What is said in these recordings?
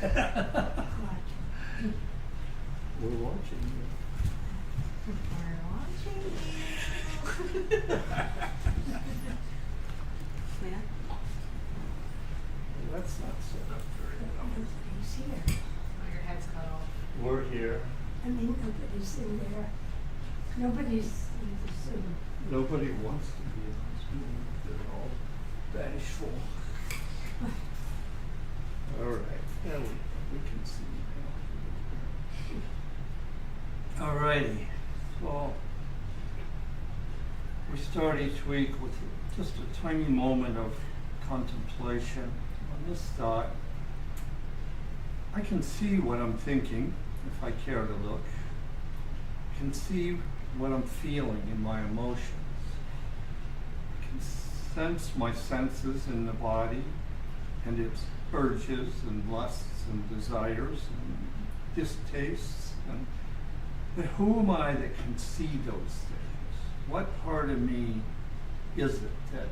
We're watching you. We're watching you. Yeah. That's not set up very well. Nobody's here. Oh, your head's cut off. We're here. I mean, nobody's in there. Nobody's in the Zoom. Nobody wants to be in this meeting. They're all bashful. All right. Yeah, we can see now. All righty. So we start each week with just a tiny moment of contemplation on this thought. I can see what I'm thinking if I care to look. I can see what I'm feeling in my emotions. I can sense my senses in the body and its urges and lusts and desires and distastes. But who am I that can see those things? What part of me is it that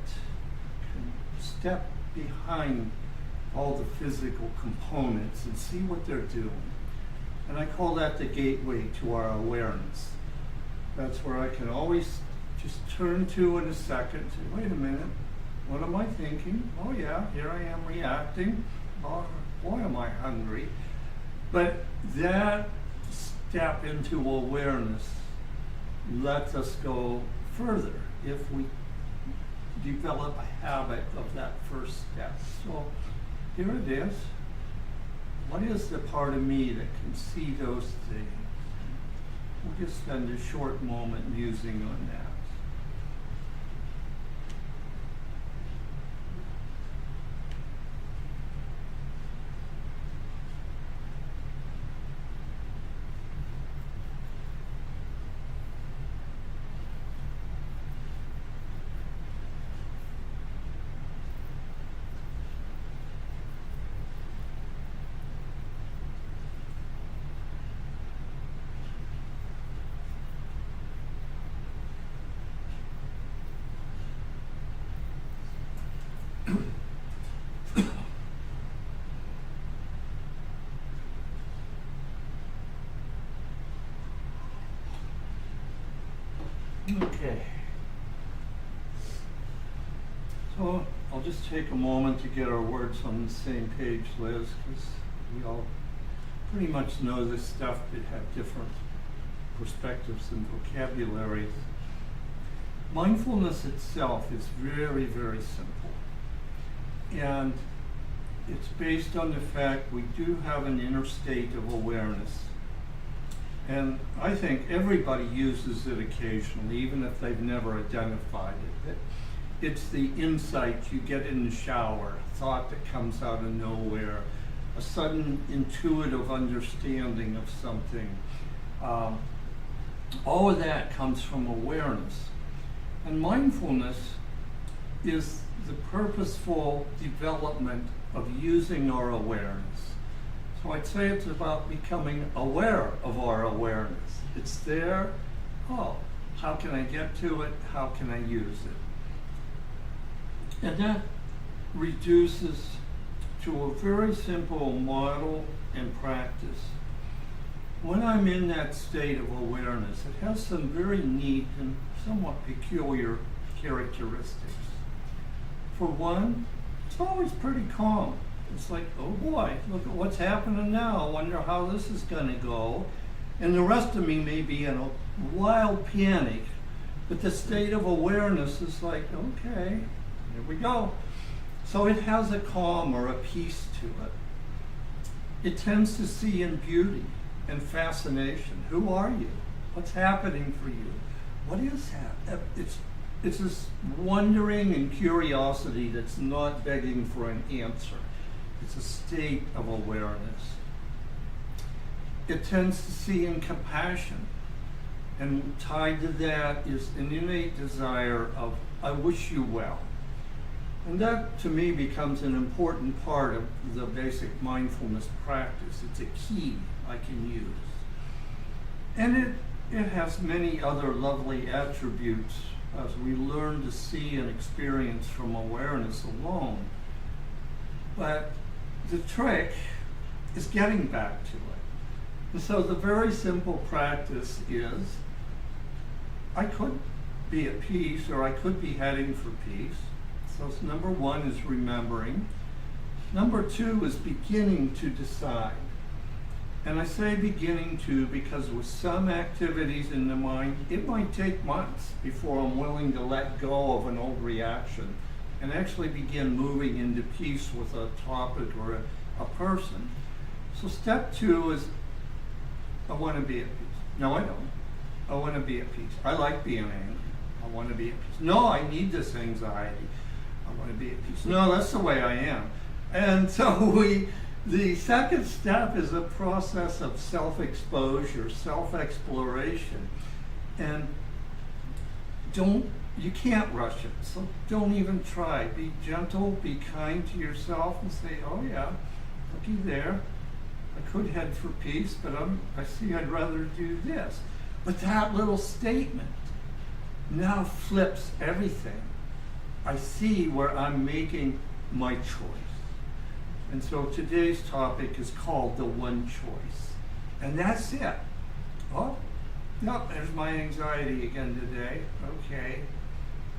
can step behind all the physical components and see what they're doing? And I call that the gateway to our awareness. That's where I can always just turn to in a second, say, wait a minute, what am I thinking? Oh yeah, here I am reacting. Oh, boy, am I hungry. But that step into awareness lets us go further if we develop a habit of that first step. So here it is. What is the part of me that can see those things? We'll just spend a short moment musing on that. Okay. So I'll just take a moment to get our words on the same page, Liz, because we all pretty much know this stuff but have different perspectives and vocabularies. Mindfulness itself is very, very simple. And it's based on the fact we do have an inner state of awareness. And I think everybody uses it occasionally, even if they've never identified it. It's the insight you get in the shower, a thought that comes out of nowhere, a sudden intuitive understanding of something. All of that comes from awareness. And mindfulness is the purposeful development of using our awareness. So I'd say it's about becoming aware of our awareness. It's there. Oh, how can I get to it? How can I use it? And that reduces to a very simple model and practice. When I'm in that state of awareness, it has some very neat and somewhat peculiar characteristics. For one, it's always pretty calm. It's like, oh boy, look at what's happening now. I wonder how this is going to go. And the rest of me may be in a wild panic, but the state of awareness is like, okay, here we go. So it has a calm or a peace to it. It tends to see in beauty and fascination. Who are you? What's happening for you? What is happening? It's this wondering and curiosity that's not begging for an answer. It's a state of awareness. It tends to see in compassion. And tied to that is an innate desire of, I wish you well. And that, to me, becomes an important part of the basic mindfulness practice. It's a key I can use. And it has many other lovely attributes as we learn to see and experience from awareness alone. But the trick is getting back to it. And so the very simple practice is, I could be at peace, or I could be heading for peace. So number one is remembering. Number two is beginning to decide. And I say beginning to because with some activities in the mind, it might take months before I'm willing to let go of an old reaction and actually begin moving into peace with a topic or a person. So step two is, I want to be at peace. No, I don't. I want to be at peace. I like being angry. I want to be at peace. No, I need this anxiety. I want to be at peace. No, that's the way I am. And so the second step is a process of self-exposure, self-exploration. And you can't rush it, so don't even try. Be gentle, be kind to yourself and say, oh yeah, looky there. I could head for peace, but I see I'd rather do this. But that little statement now flips everything. I see where I'm making my choice. And so today's topic is called the one choice. And that's it. Oh, no, there's my anxiety again today. Okay.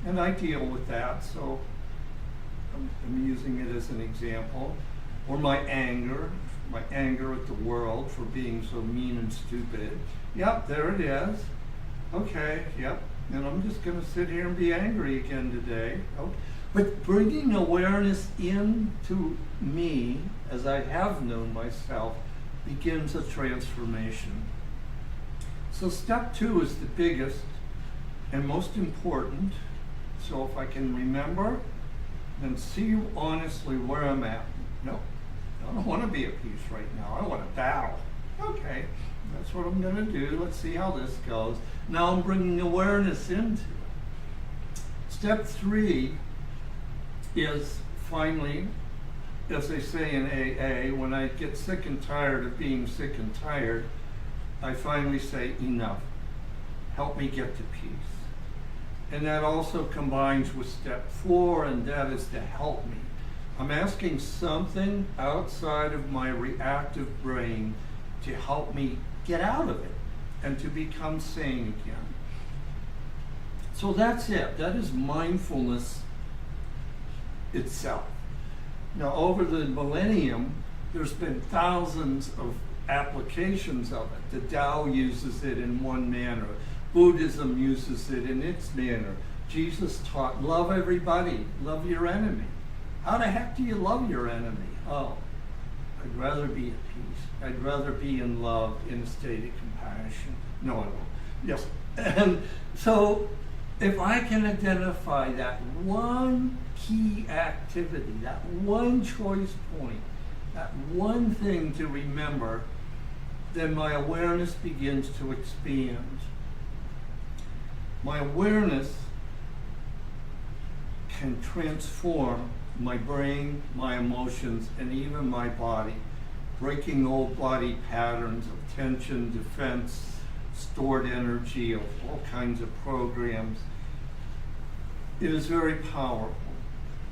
And I deal with that, so I'm using it as an example. Or my anger at the world for being so mean and stupid. Yep, there it is. Okay, yep. And I'm just going to sit here and be angry again today. Oh. But bringing awareness into me, as I have known myself, begins a transformation. So step two is the biggest and most important. So if I can remember and see honestly where I'm at. No, I don't want to be at peace right now. I want to bow. Okay, that's what I'm going to do. Let's see how this goes. Now I'm bringing awareness into it. Step three is finally, as they say in AA, when I get sick and tired of being sick and tired, I finally say, enough. Help me get to peace. And that also combines with step four, and that is to help me. I'm asking something outside of my reactive brain to help me get out of it and to become sane again. So that's it. That is mindfulness itself. Now, over the millennium, there's been thousands of applications of it. The Tao uses it in one manner. Buddhism uses it in its manner. Jesus taught, love everybody, love your enemy. How the heck do you love your enemy? Oh, I'd rather be at peace. I'd rather be in love, in a state of compassion. No, I won't. Yes. And so, if I can identify that one key activity, that one choice point, that one thing to remember, then my awareness begins to expand. My awareness can transform my brain, my emotions, and even my body, breaking old body patterns of tension, defense, stored energy, of all kinds of programs. It is very powerful.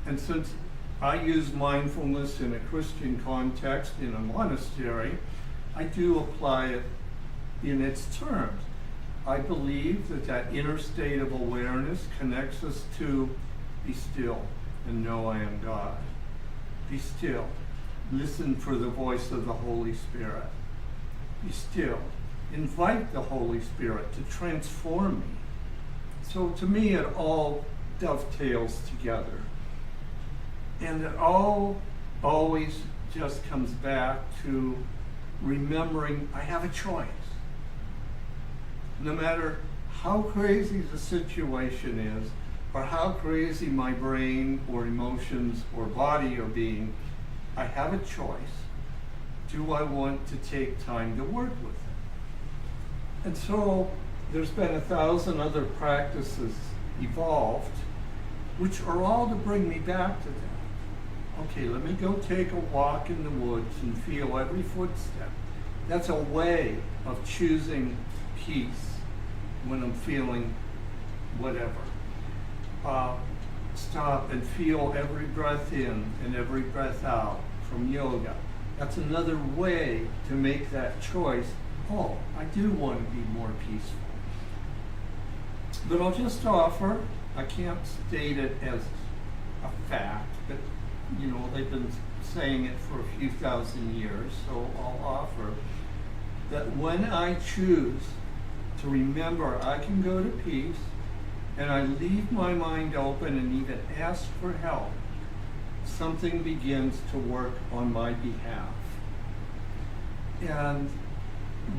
And since I use mindfulness in a Christian context, in a monastery, I do apply it in its terms. I believe that that inner state of awareness connects us to be still and know I am God. Be still. Listen for the voice of the Holy Spirit. Be still. Invite the Holy Spirit to transform me. So to me, it all dovetails together. And it all always just comes back to remembering I have a choice. No matter how crazy the situation is, or how crazy my brain or emotions or body are being, I have a choice. Do I want to take time to work with it? And so there's been 1,000 other practices evolved, which are all to bring me back to that. Okay, let me go take a walk in the woods and feel every footstep. That's a way of choosing peace when I'm feeling whatever. Stop and feel every breath in and every breath out from yoga. That's another way to make that choice. Oh, I do want to be more peaceful. But I'll just offer, I can't state it as a fact, but you know, they've been saying it for a few thousand years, so I'll offer that when I choose to remember I can go to peace and I leave my mind open and even ask for help, something begins to work on my behalf. And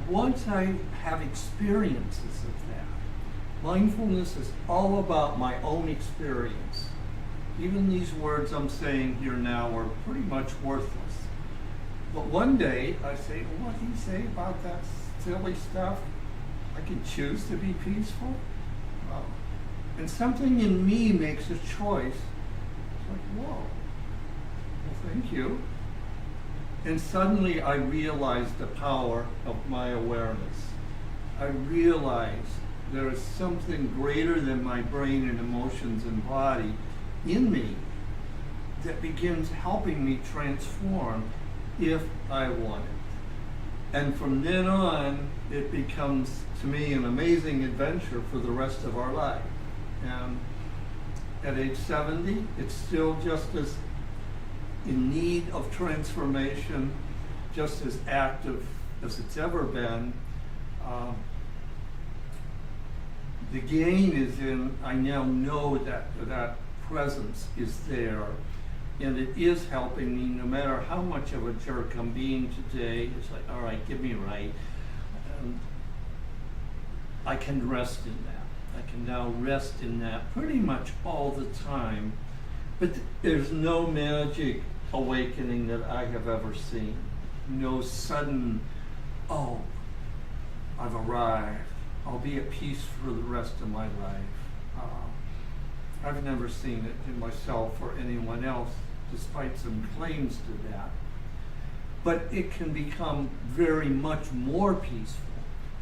once I have experiences of that, mindfulness is all about my own experience. Even these words I'm saying here now are pretty much worthless. But one day I say, well, what did he say about that silly stuff? I can choose to be peaceful? Wow. And something in me makes a choice. It's like, whoa, well, thank you. And suddenly I realize the power of my awareness. I realize there is something greater than my brain and emotions and body in me that begins helping me transform if I want it. And from then on, it becomes, to me, an amazing adventure for the rest of our life. And at age 70, it's still just as in need of transformation, just as active as it's ever been. The gain is in, I now know that that presence is there, and it is helping me no matter how much of a jerk I'm being today. It's like, all right, give me a right. I can rest in that. I can now rest in that pretty much all the time. But there's no magic awakening that I have ever seen. No sudden, oh, I've arrived. I'll be at peace for the rest of my life. I've never seen it in myself or anyone else, despite some claims to that. But it can become very much more peaceful.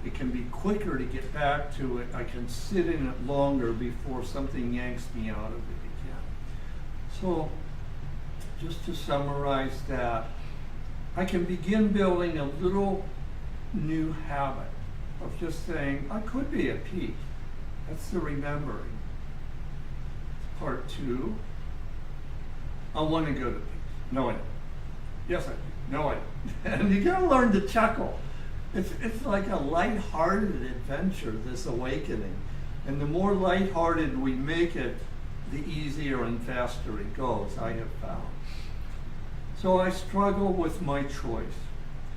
It can be quicker to get back to it. I can sit in it longer before something yanks me out of it again. So, just to summarize that, I can begin building a little new habit of just saying, I could be at peace. That's the remembering. Part 2, I want to go to peace. No, I don't. Yes, I do. No, I don't. And you gotta learn to chuckle. It's like a lighthearted adventure, this awakening. And the more lighthearted we make it, the easier and faster it goes, I have found. So I struggle with my choice.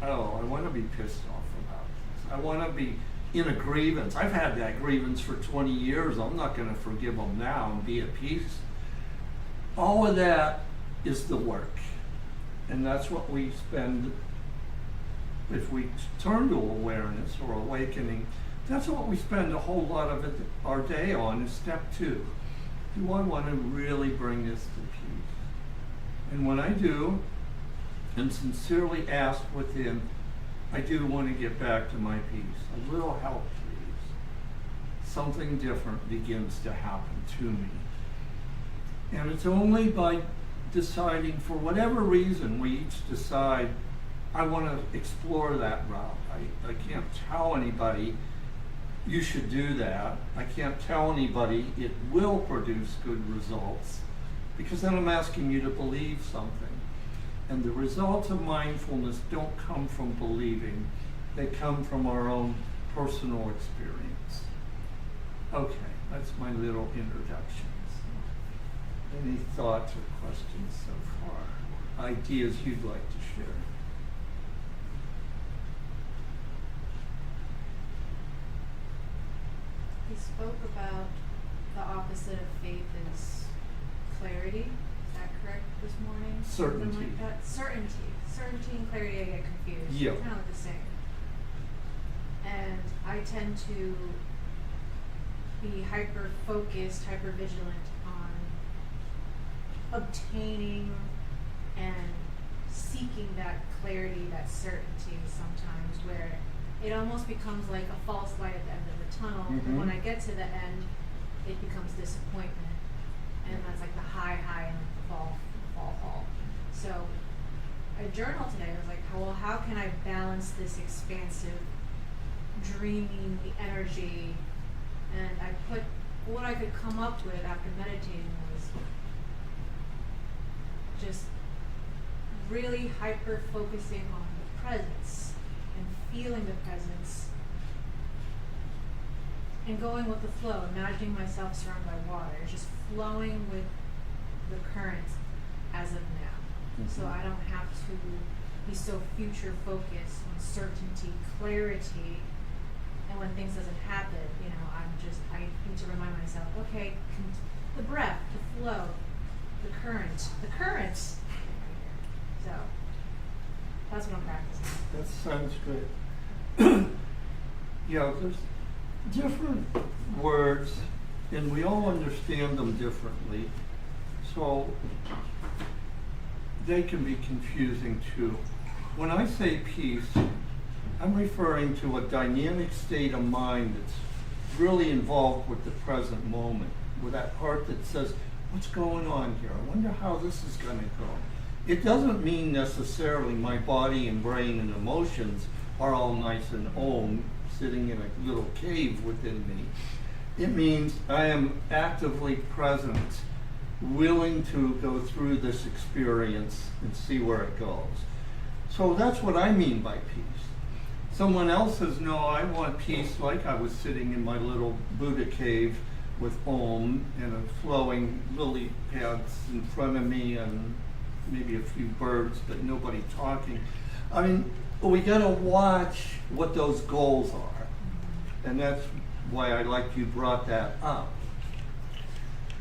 Oh, I want to be pissed off about this. I want to be in a grievance. I've had that grievance for 20 years. I'm not going to forgive them now and be at peace. All of that is the work. And that's what we spend, if we turn to awareness or awakening, that's what we spend a whole lot of our day on, is step 2. Do I want to really bring this to peace? And when I do, and sincerely ask within, I do want to get back to my peace. A little help, please. Something different begins to happen to me. And it's only by deciding, for whatever reason, we each decide, I want to explore that route. I can't tell anybody you should do that. I can't tell anybody it will produce good results, because then I'm asking you to believe something. And the results of mindfulness don't come from believing. They come from our own personal experience. Okay, that's my little introduction. Any thoughts or questions so far? Ideas you'd like to share? He spoke about the opposite of faith is clarity. Is that correct this morning? Certainty. Something like that. Certainty and clarity, I get confused. Yeah. Kind of the same. And I tend to be hyper focused, hyper vigilant on obtaining and seeking that clarity, that certainty sometimes, where it almost becomes like a false light at the end of the tunnel. Mhm. And when I get to the end, it becomes disappointment. And that's like the high and the fall. So I journaled today. I was like, well, how can I balance this expansive, dreaming energy? And I put what I could come up with after meditating was just really hyper focusing on the presence and feeling the presence and going with the flow, imagining myself surrounded by water, just flowing with the current as of now. So I don't have to be so future focused on certainty, clarity, and when things doesn't happen, you know, I need to remind myself, okay, the breath, the flow, the current. So that's what I'm practicing. That sounds good. Yeah, there's different words, and we all understand them differently, so they can be confusing too. When I say peace, I'm referring to a dynamic state of mind that's really involved with the present moment, with that part that says, what's going on here? I wonder how this is going to go. It doesn't mean necessarily my body and brain and emotions are all nice and om, sitting in a little cave within me. It means I am actively present, willing to go through this experience and see where it goes. So that's what I mean by peace. Someone else says, no, I want peace like I was sitting in my little Buddha cave with Om and a flowing lily pads in front of me and maybe a few birds, but nobody talking. I mean, we gotta watch what those goals are. And that's why I like you brought that up.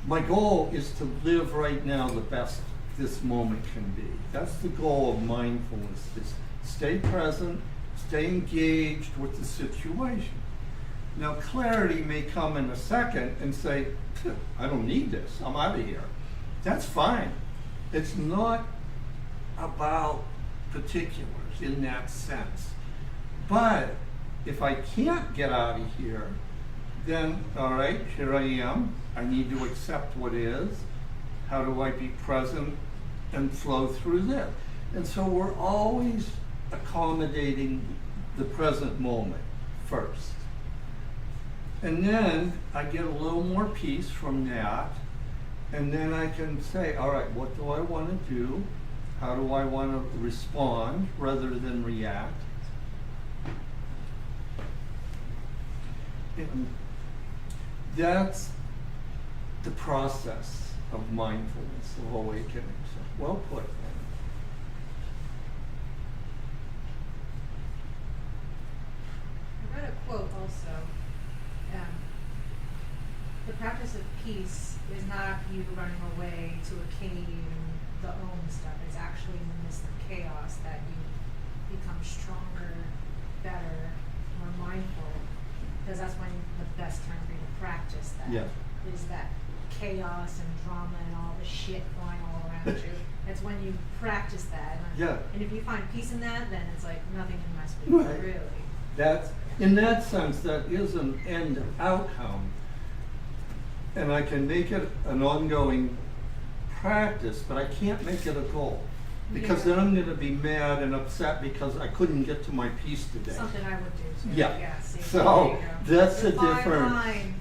My goal is to live right now the best this moment can be. That's the goal of mindfulness, is stay present, stay engaged with the situation. Now, clarity may come in a second and say, I don't need this, I'm out of here. That's fine. It's not about particulars in that sense. But if I can't get out of here, then, all right, here I am. I need to accept what is. How do I be present and flow through this? And so we're always accommodating the present moment first. And then I get a little more peace from that. And then I can say, all right, what do I want to do? How do I want to respond rather than react? And that's the process of mindfulness, of awakening. So, well put. I read a quote also. The practice of peace is not you running away to a cave and the Om stuff. It's actually in the midst of chaos that you become stronger, better, more mindful. Because that's when the best time for you to practice that. Yeah. Is that chaos and drama and all the shit going all around you. That's when you practice that. Yeah. And if you find peace in that, then it's like nothing can mess with you, Right. really. That's, in that sense, that is an end outcome. And I can make it an ongoing practice, but I can't make it a goal. Because Yeah. then I'm going to be mad and upset because I couldn't get to my peace today. Something I would do too. Yeah. See, So, there you go. that's the fine difference line.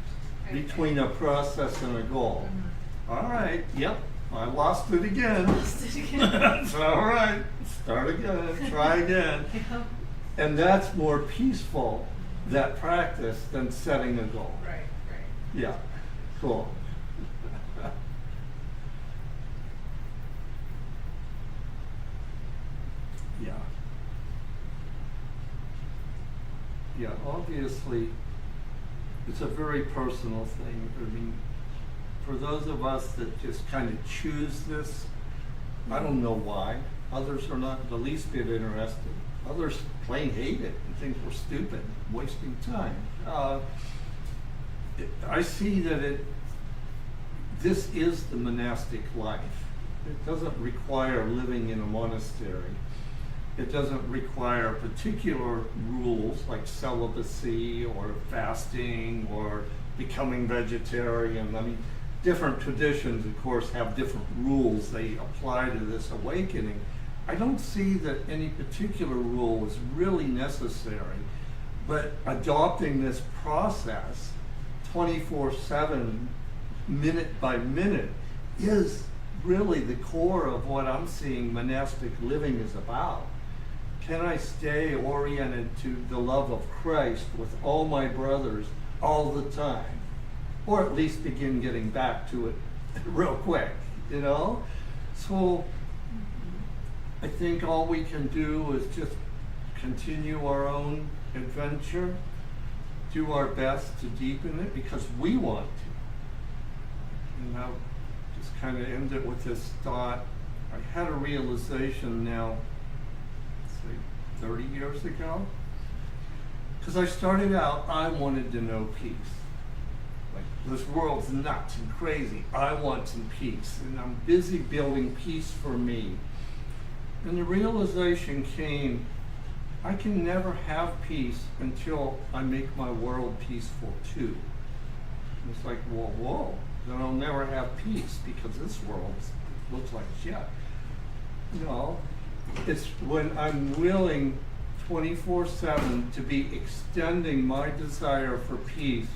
Okay. between a process and a goal. Mhm. All right, yep, I lost it again. Lost it again. It's all right, start again, try again. Yep. And that's more peaceful, that practice, than setting a goal. Right. Yeah, cool. Yeah. Yeah, obviously, it's a very personal thing. I mean, for those of us that just kind of choose this, I don't know why. Others are not the least bit interested. Others plain hate it and think we're stupid, wasting time. I see that this is the monastic life. It doesn't require living in a monastery. It doesn't require particular rules like celibacy or fasting or becoming vegetarian. I mean, different traditions, of course, have different rules they apply to this awakening. I don't see that any particular rule is really necessary, but adopting this process 24/7, minute by minute, is really the core of what I'm seeing monastic living is about. Can I stay oriented to the love of Christ with all my brothers all the time? Or at least begin getting back to it real quick, you know? So I think all we can do is just continue our own adventure, do our best to deepen it because we want to. And I'll just kind of end it with this thought. I had a realization now, say 30 years ago, because I started out, I wanted to know peace. Like, this world's nuts and crazy. I want some peace, and I'm busy building peace for me. And the realization came, I can never have peace until I make my world peaceful too. And it's like, whoa, then I'll never have peace because this world looks like shit. No, it's when I'm willing 24/7 to be extending my desire for peace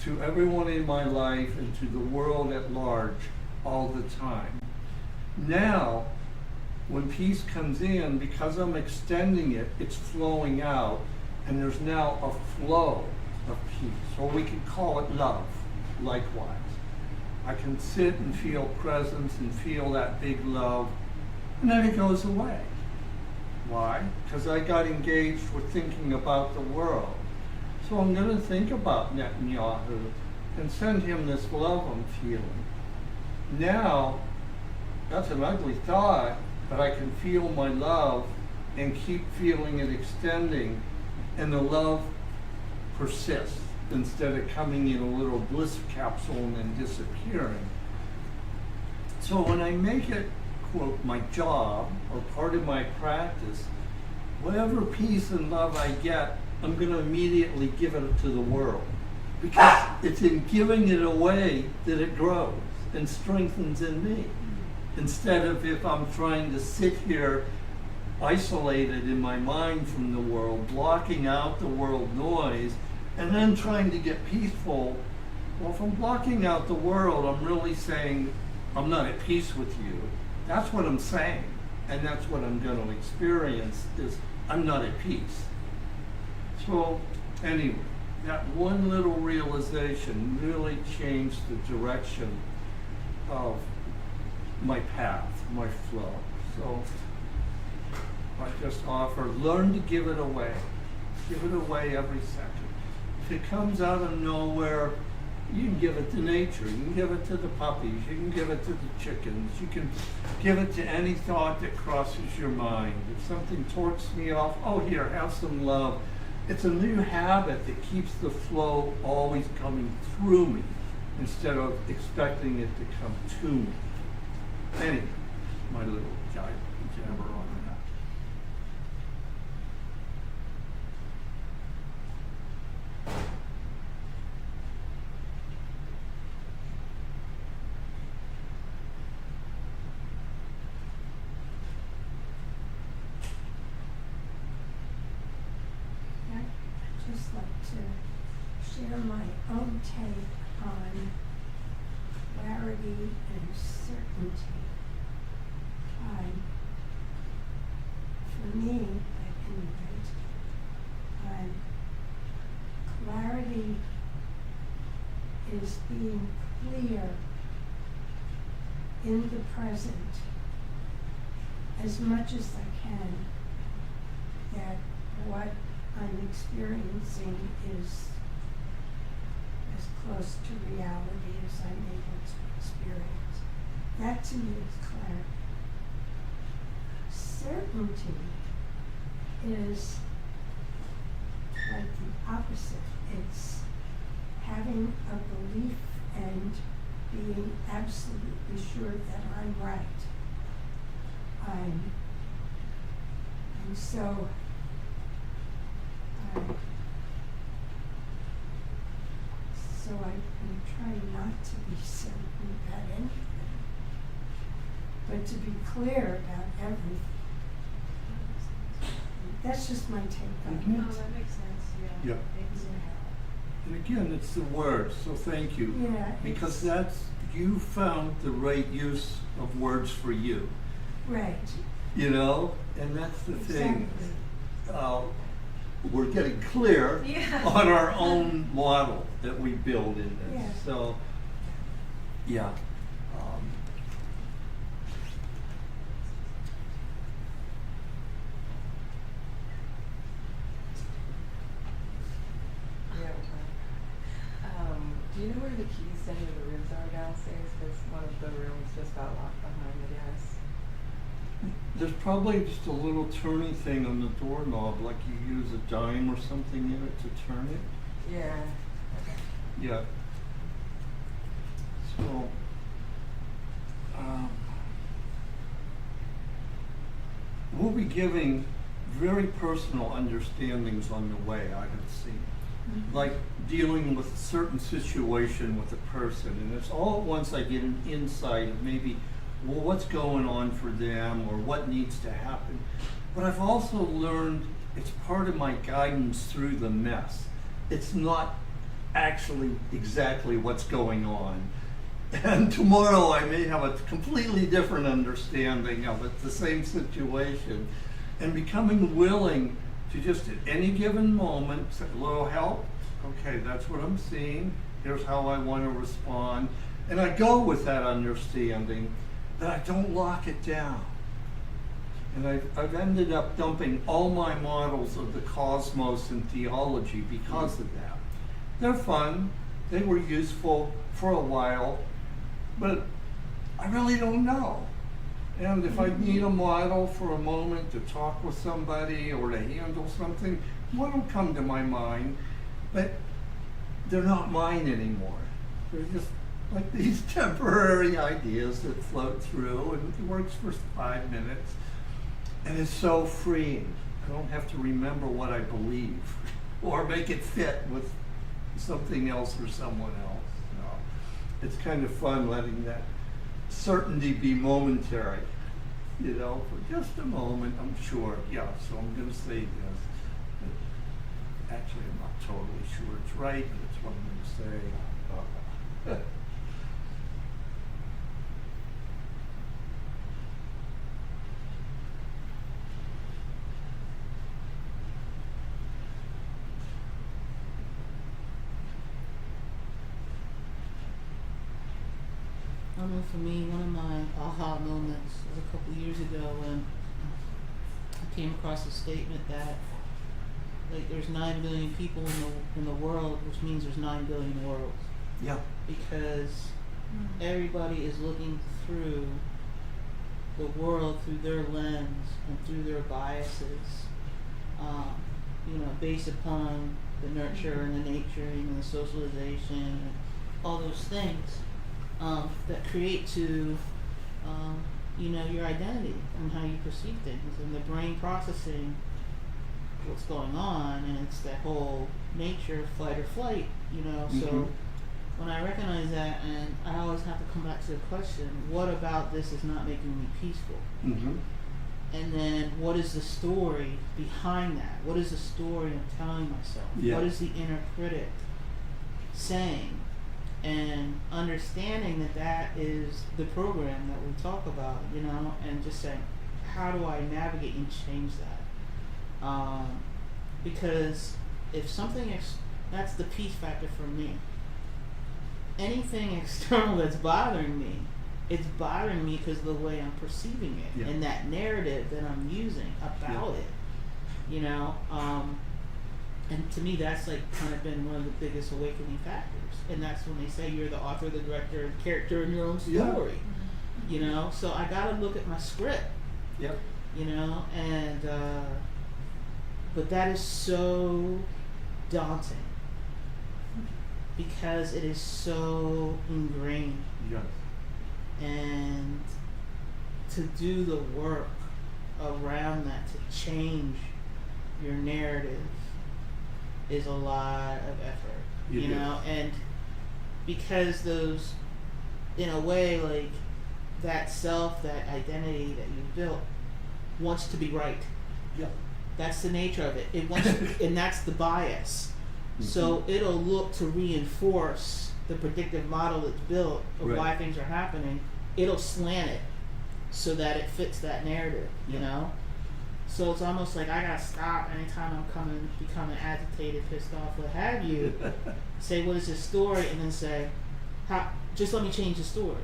to everyone in my life and to the world at large all the time. Now, when peace comes in, because I'm extending it, it's flowing out, and there's now a flow of peace, or we could call it love, likewise. I can sit and feel presence and feel that big love, and then it goes away. Why? Because I got engaged with thinking about the world. So I'm going to think about Netanyahu and send him this love I'm feeling. Now, that's an ugly thought, but I can feel my love and keep feeling it extending, and the love persists instead of coming in a little bliss capsule and then disappearing. So when I make it, quote, my job or part of my practice, whatever peace and love I get, I'm going to immediately give it to the world. Because it's in giving it away that it grows and strengthens in me. Instead of if I'm trying to sit here isolated in my mind from the world, blocking out the world noise, and then trying to get peaceful. Well, if I'm blocking out the world, I'm really saying, I'm not at peace with you. That's what I'm saying. And that's what I'm going to experience is I'm not at peace. So anyway, that one little realization really changed the direction of my path, my flow. So I just offer, learn to give it away. Give it away every second. If it comes out of nowhere, you can give it to nature. You can give it to the puppies. You can give it to the chickens. You can give it to any thought that crosses your mind. If something torques me off, oh, here, have some love. It's a new habit that keeps the flow always coming through me instead of expecting it to come to me. Anyway, my little jabber on that. I'd just like to share my own take on clarity and certainty. For me, at any rate, clarity is being clear in the present as much as I can that what I'm experiencing is as close to reality as I'm able to experience. That to me is clarity. Certainty is like the opposite. It's having a belief and being absolutely sure that I'm right. And so I'm trying not to be certain about anything, but to be clear about everything. That's just my take on Mhm. Oh, that makes sense, yeah. Yeah. Thanks. And again, it's the words, so thank you. it. Yeah. Because it's- you found the right use of words for you, Right, you know? And that's the thing. exactly. We're getting clear Yeah. on our own model that we build in this. Yeah. So, yeah. Yeah, do you know where the keys to any of the rooms are downstairs? Because one of the rooms just got locked behind the desk. There's probably just a little turning thing on the doorknob, like you use a dime or something in it to turn it. Yeah. Okay. Yeah. So, we'll be giving very personal understandings on the way, I have seen. Like dealing with a certain situation with a person, and it's all at once I get an insight of maybe, well, what's going on for them or what needs to happen. But I've also learned it's part of my guidance through the mess. It's not actually exactly what's going on. And tomorrow I may have a completely different understanding of it, the same situation. And becoming willing to just at any given moment say, a little help, okay, that's what I'm seeing, here's how I want to respond. And I go with that understanding, that I don't lock it down. And I've ended up dumping all my models of the cosmos and theology because of that. They're fun, they were useful for a while, but I really don't know. And if I need a model for a moment to talk with somebody or to handle something, one will come to my mind, but they're not mine anymore. They're just like these temporary ideas that float through, and it works for 5 minutes. And it's so freeing. I don't have to remember what I believe or make it fit with something else or someone else. No. It's kind of fun letting that certainty be momentary, you know, for just a moment, I'm sure. Yeah, so I'm going to say this. But actually, I'm not totally sure it's right, but it's what I'm going to say. I know for me, one of my aha moments was a couple years ago when I came across a statement that like there's 9 billion people in the world, which means there's 9 billion worlds. Yeah. Because everybody is looking through the world through their lens and through their biases, based upon the nurture and the nurturing and the socialization and all those things. That create to, your identity and how you perceive things, and the brain processing what's going on, and it's that whole nature, fight or flight, So when I recognize that, and I always have to come back to the question, what about this is not making me peaceful? Mm-hmm. And then what is the story behind that? What is the story I'm telling myself? Yeah. What is the inner critic saying? And understanding that that is the program that we talk about, and just saying, how do I navigate and change that? Because if something, that's the peace factor for me. Anything external that's bothering me, it's bothering me because of the way I'm perceiving it, Yeah. and that narrative that I'm using about it, and to me, that's like kind of been one of the biggest awakening factors. And that's when they say you're the author, the director, and character in your own story. Yeah. So I gotta look at my script. Yep. And but that is so daunting because it is so ingrained. Yes. And to do the work around that, to change your narrative, is a lot of effort, and because those, in a way, like that self, that identity that you built wants to be right. Yeah. That's the nature of it. It wants, and that's the bias. So it'll look to reinforce the predictive model that's built of Right. why things are happening. It'll slant it so that it fits that narrative, you know? So it's almost like I gotta stop anytime I'm becoming agitated, pissed off, what have you. Say, what is this story? And then say, just let me change the story.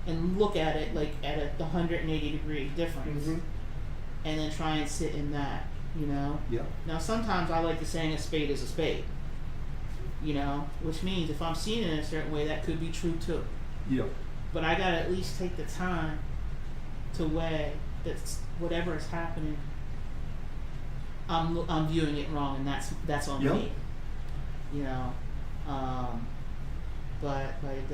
And look at it like at a 180-degree difference. Mhm. And then try and sit in that, you know? Yeah. Now sometimes I like the saying a spade is a spade. You know? Which means if I'm seeing it in a certain way, that could be true too. Yeah. But I gotta at least take the time to weigh that whatever is happening, I'm viewing it wrong, and that's on Yeah. me. You know, but like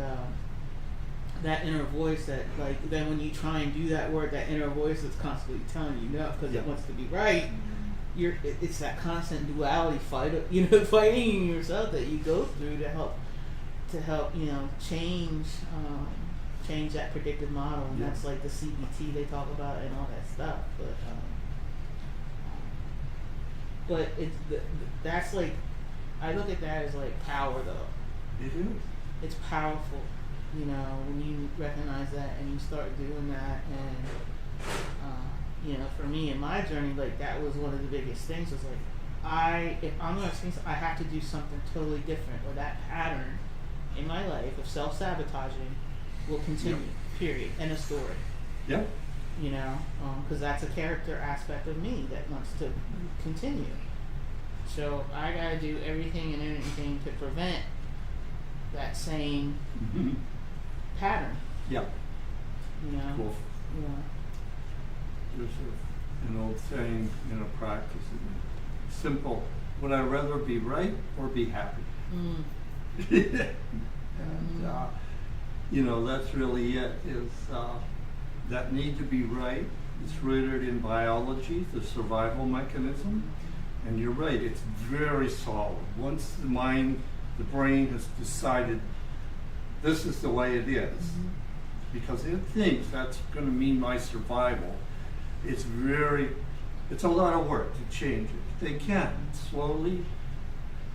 that inner voice that like then when you try and do that work, that inner voice that's constantly telling you no because Yeah. it wants to be right. It's that constant duality fight, you know, fighting yourself that you go through to help you know change that predictive model, and Yeah. that's like the CBT they talk about and all that stuff. But it's that's like I look at that as like power though. It is. It's powerful, you know, when you recognize that and you start doing that. And you know, for me in my journey, like that was one of the biggest things. Was like if I'm gonna change, I have to do something totally different, or that pattern in my life of self-sabotaging will continue. Yep. Period. End of story. Yeah. You know, because that's a character aspect of me that wants to continue. So I gotta do everything and anything to prevent that same Mhm. pattern. Yeah. You know. Cool. You know. There's an old saying in a practice, simple. Would I rather be right or be happy? Mm. And you know, that's really it. Is that need to be right? It's rooted in biology, the survival mechanism, and you're right. It's very solid. Once the brain has decided this is the way it is, because it thinks that's going to mean my survival. It's a lot of work to change it. They can slowly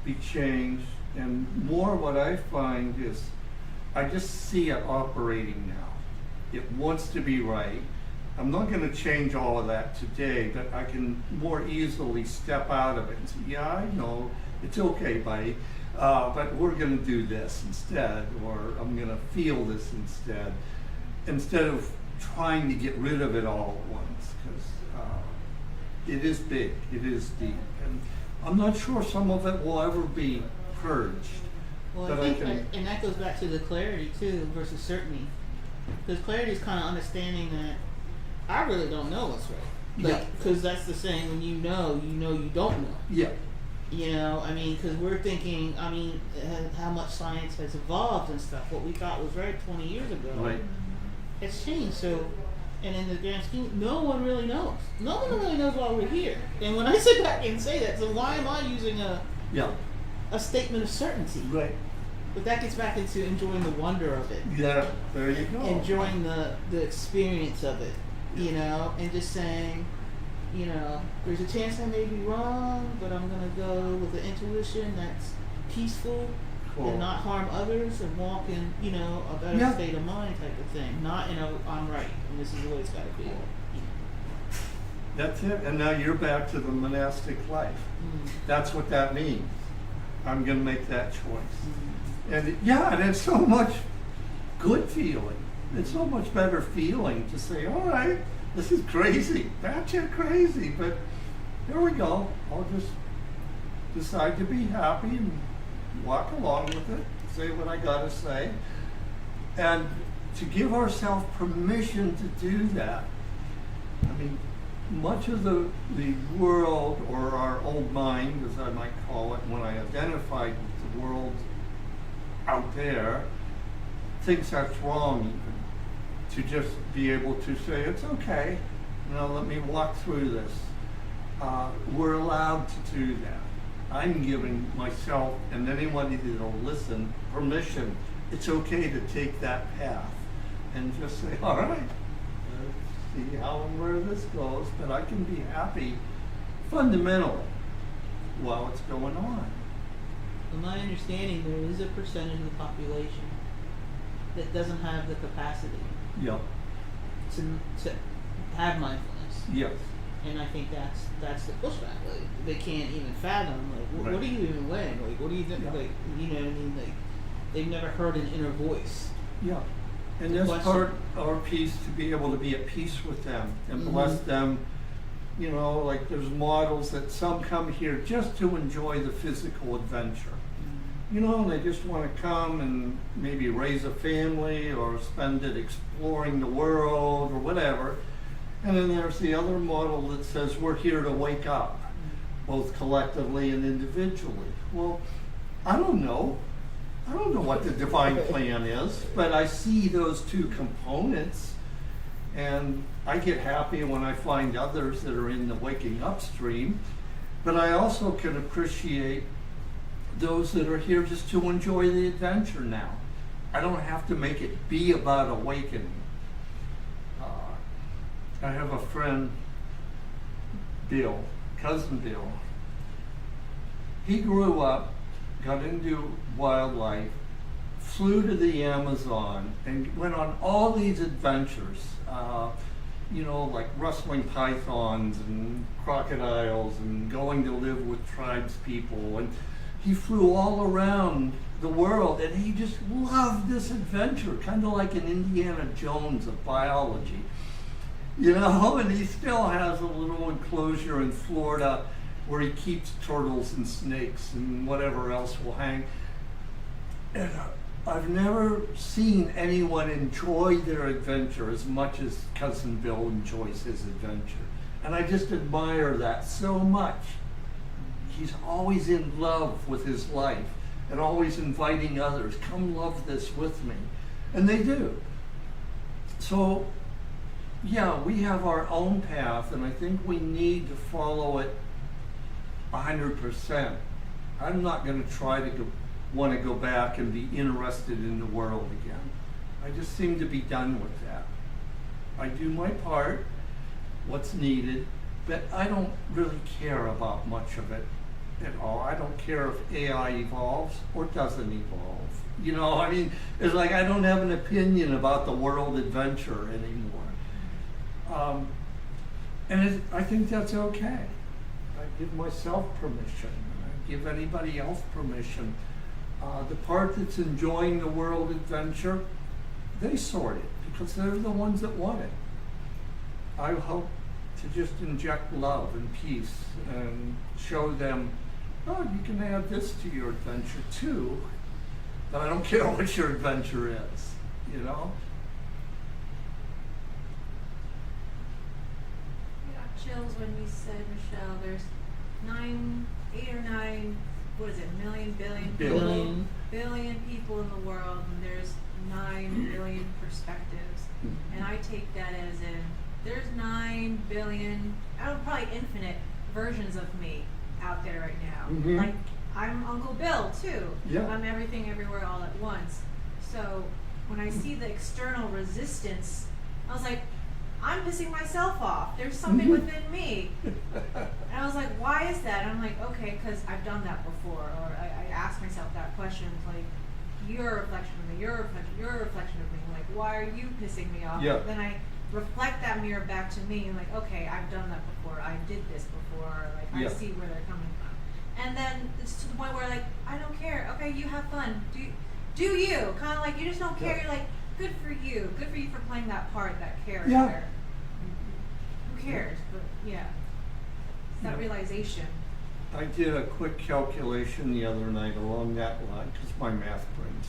be changed, and more what I find is I just see it operating now. It wants to be right. I'm not going to change all of that today, but I can more easily step out of it and say, yeah, I know, it's okay, buddy, but we're going to do this instead, or I'm going to feel this instead of trying to get rid of it all at once, because it is big, it is deep, and I'm not sure some of it will ever be purged. Well, But I think, I can- and that goes back to the clarity too versus certainty. Because clarity is kind of understanding that I really don't know what's right. Like, because that's the saying: when you know you don't know. Yeah. You know, I mean, because we're thinking, I mean, how much science has evolved and stuff. What we thought was right 20 years ago, Right. it's changed. So, and in the grand scheme, no one really knows. No one really knows why we're here. And when I sit back and say that, so why am I using Yeah. a statement of certainty? Right. But that gets back into enjoying the wonder of it, Yeah. There you go. enjoying the experience of it, you know, and just saying, you know, there's a chance I may be wrong, but I'm gonna go with the intuition that's peaceful Cool. and not harm others and walk in, you know, a better Yeah. state of mind type of thing. Not in a I'm right and this is the way it's gotta be. That's it. And now you're back to the monastic life. Mm. That's what that means. I'm going to make that choice. And yeah, and it's so much good feeling. It's so much better feeling to say, all right, this is crazy, batshit crazy, but here we go. I'll just decide to be happy and walk along with it, say what I got to say. And to give ourselves permission to do that. I mean, much of the world, or our old mind, as I might call it, when I identified with the world out there, thinks that's wrong even. To just be able to say, it's okay, now let me walk through this. We're allowed to do that. I'm giving myself and anybody that'll listen permission. It's okay to take that path and just say, all right, let's see how and where this goes, but I can be happy fundamentally while it's going on. From my understanding, there is a percentage of the population that doesn't have the capacity Yep. to have mindfulness. Yes. And I think that's the pushback. Like they can't even fathom. Like what Right. are you even weighing? Like what are you doing? Yeah. Like you know what I mean? Like they've never heard an inner voice. Yeah. And The that's question- part our piece, to be able to be at peace with them and Mhm. bless them. You know, like there's models that some come here just to enjoy the physical adventure. You know, and they just want to come and maybe raise a family or spend it exploring the world or whatever. And then there's the other model that says we're here to wake up, both collectively and individually. Well, I don't know. I don't know what the divine plan is, but I see those two components, and I get happy when I find others that are in the waking up stream. But I also can appreciate those that are here just to enjoy the adventure now. I don't have to make it be about awakening. I have a friend, Bill, cousin Bill. He grew up, got into wildlife, flew to the Amazon, and went on all these adventures. You know, like wrestling pythons and crocodiles and going to live with tribes people. And he flew all around the world, and he just loved this adventure, kind of like an Indiana Jones of biology. You know, and he still has a little enclosure in Florida where he keeps turtles and snakes and whatever else will hang. And I've never seen anyone enjoy their adventure as much as Cousin Bill enjoys his adventure. And I just admire that so much. He's always in love with his life and always inviting others, come love this with me. And they do. So, yeah, we have our own path, and I think we need to follow it 100%. I'm not going to try to want to go back and be interested in the world again. I just seem to be done with that. I do my part, what's needed, but I don't really care about much of it at all. I don't care if AI evolves or doesn't evolve. You know, I mean, it's like I don't have an opinion about the world adventure anymore. I think that's okay. I give myself permission. I give anybody else permission. The part that's enjoying the world adventure, they sort it because they're the ones that want it. I hope to just inject love and peace and show them, oh, you can add this to your adventure too, but I don't care what your adventure is, you know? I got chills when you said, Michelle, there's 8 or 9, what is it, Billion. billion people in the world, and there's 9 billion perspectives. And I take that as in, there's 9 billion, probably infinite versions of me out there right now. Mhm. Like, I'm Uncle Bill too. Yeah. I'm everything everywhere all at once. So when I see the external resistance, I was like, I'm pissing myself off. There's something Mhm. within me. And I was like, why is that? And I'm like, okay, because I've done that before. Or I asked myself that question. It's like, you're a reflection of me, you're a reflection of me. Like, why are you pissing me off? Yeah. Then I reflect that mirror back to me and like, okay, I've done that before. I did this before. Like, Yeah. I see where they're coming from. And then it's to the point where like, I don't care. Okay, you have fun. Do you. Kind of like, you just don't care. Yeah. You're like, good for you. Good for you for playing that part, that character. Yeah. Who cares? But yeah. It's that Yeah. realization. I did a quick calculation the other night along that line because my math brain's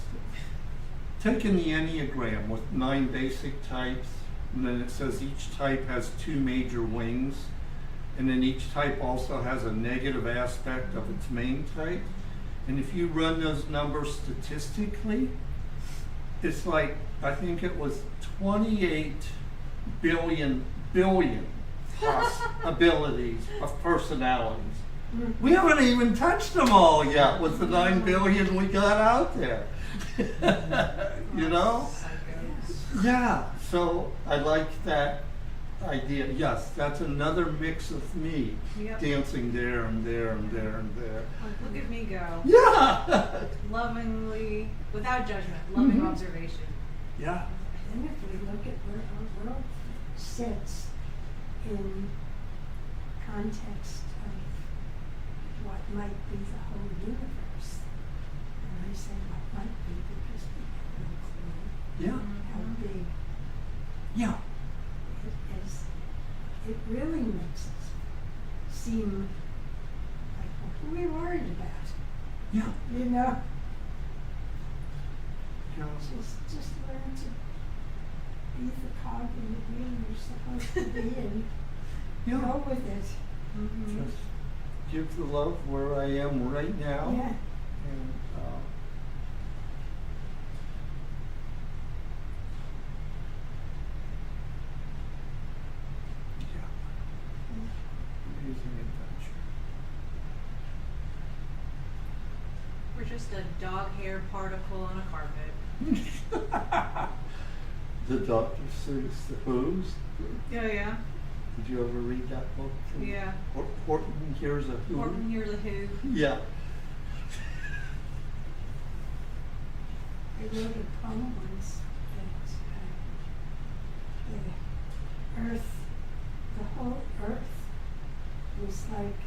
taking the Enneagram with 9 basic types, and then it says each type has 2 major wings, and then each type also has a negative aspect of its main type. And if you run those numbers statistically, it's like, I think it was 28 billion possibilities of personalities. We haven't even touched them all yet with the 9 billion we got out there. You know? Yeah, so I like that idea. Yes, that's another mix of me Yep. dancing there and there and there and there. Like, look at me go. Yeah. Lovingly, without judgment, loving Mhm. observation. Yeah. And if we look at where our world sits in context of what might be the whole universe, and I say what might be because we have no clue Yeah. how big Yeah. it is, it really makes us seem like, well, who are we worried about? Yeah. You know, Yeah. just learn to be the cog in the wheel you're supposed to be and Yeah. go with it. Mm-hmm. Just give the love where I am right now. Yeah. And yeah. Amazing adventure. We're just a dog hair particle on a carpet. The Dr. Seuss, the Who's. Yeah, yeah. Did you ever read that book? Yeah. Horton Hears a Who. Horton, you're the who. Yeah. I wrote a poem once that the earth, the whole earth was like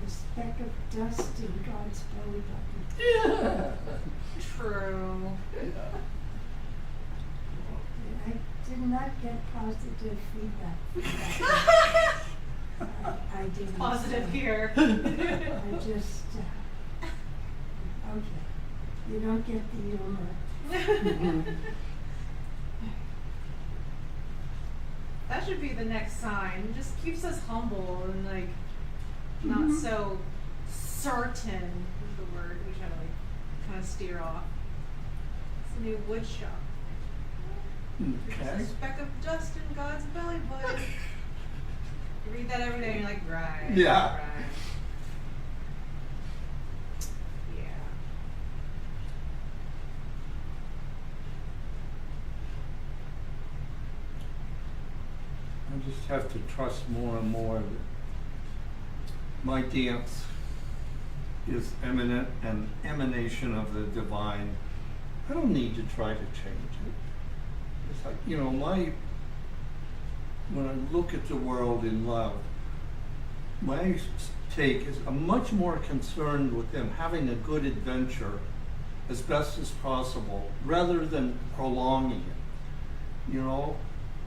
the speck of dust in God's belly button. Yeah. True. I did not get positive feedback for that. I didn't. Positive here. I just, okay, you don't get the humor. That should be the next sign. It just keeps us humble and like not Mhm. so certain is the word we try to like kind of steer off. It's a new wood shop. You're just Okay. a speck of dust in God's belly button. You read that every day and you're like, right. Yeah. Right. Yeah. I just have to trust more and more that my dance is eminent an emanation of the divine. I don't need to try to change it. It's like, you know, when I look at the world in love, my take is I'm much more concerned with them having a good adventure as best as possible rather than prolonging it. You know,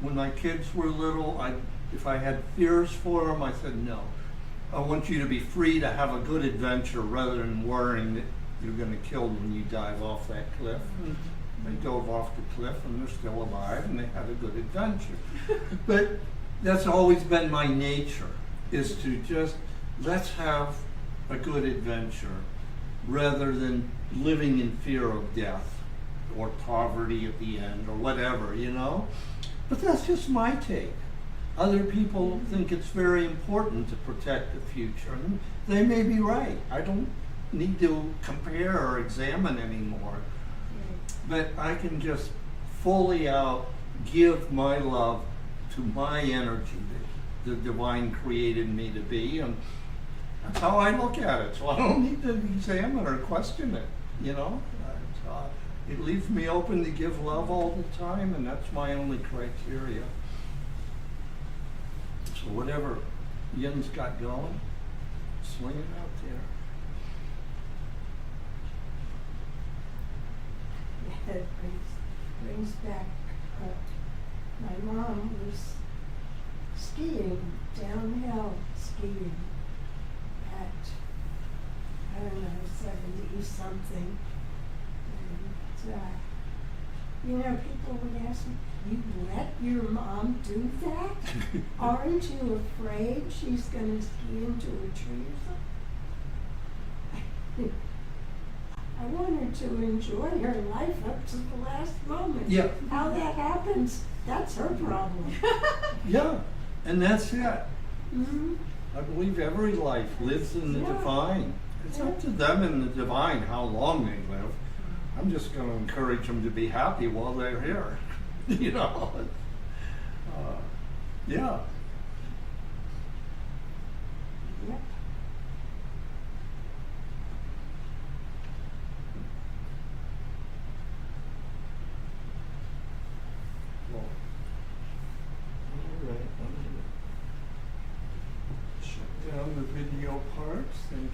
when my kids were little, if I had fears for them, I said, no. I want you to be free to have a good adventure rather than worrying that you're going to kill when you dive off that cliff. And they dove off the cliff and they're still alive and they had a good adventure. But that's always been my nature, is to just, let's have a good adventure rather than living in fear of death or poverty at the end or whatever, you know? But that's just my take. Other people think it's very important to protect the future, and they may be right. I don't need to compare or examine anymore. But I can just fully out give my love to my energy that the divine created me to be, and that's how I look at it. So I don't need to examine or question it, you know? It leaves me open to give love all the time, and that's my only criteria. So whatever Yin's got going, sling it out there. Yeah, it brings back, my mom was skiing, downhill skiing at, I don't know, 70-something. And, you know, people would ask me, you let your mom do that? Aren't you afraid she's going to ski into a tree or something? I want her to enjoy her life up to the last moment. Yeah. How that happens, that's her problem. Yeah, and that's it. Mm-hmm. I believe every life lives in the Yeah. divine. It's up to them and the divine how long they live. I'm just going to encourage them to be happy while they're here. You know, Yeah. Yep. Well, You're right. shut down the video parts. Thank you.